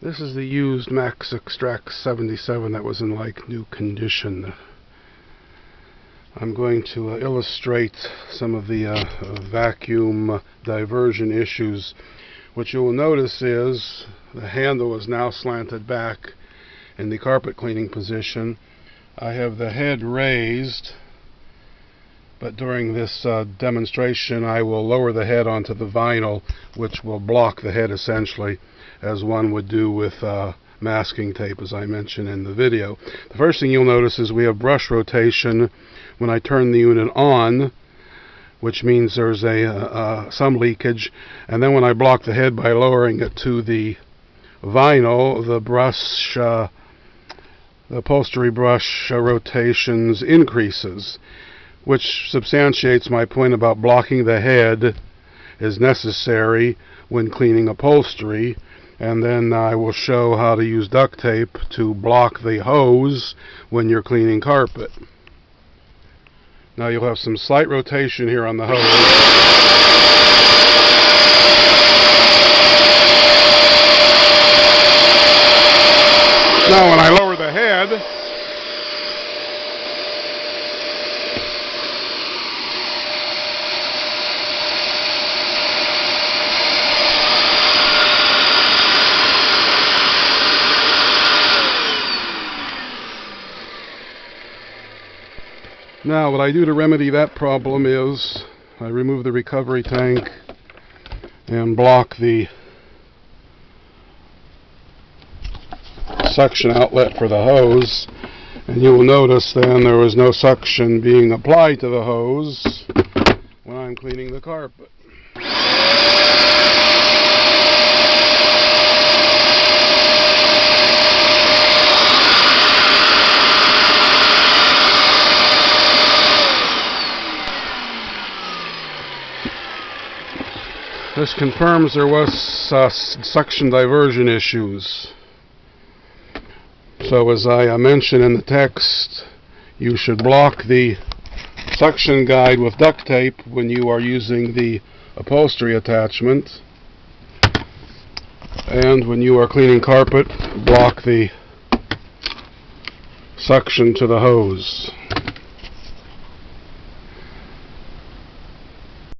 This is the used maxextract 77 that was in like new condition. I'm going to illustrate some of the vacuum diversion issues. What you will notice is the handle is now slanted back in the carpet cleaning position. I have the head raised, but during this demonstration I will lower the head onto the vinyl, which will block the head essentially, as one would do with masking tape, as I mentioned in the video. The first thing you'll notice is we have brush rotation when I turn the unit on, which means there's some leakage, and then when I block the head by lowering it to the vinyl, the brush, the upholstery brush rotations increases, which substantiates my point about blocking the head is necessary when cleaning upholstery. And then I will show how to use duct tape to block the hose when you're cleaning carpet. Now you'll have some slight rotation here on the hose. Now when I lower the head, now what I do to remedy that problem is I remove the recovery tank and block the suction outlet for the hose, and you will notice then there was no suction being applied to the hose when I'm cleaning the carpet. This confirms there was suction diversion issues. So as I mentioned in the text, you should block the suction guide with duct tape when you are using the upholstery attachment. And when you are cleaning carpet, block the suction to the hose.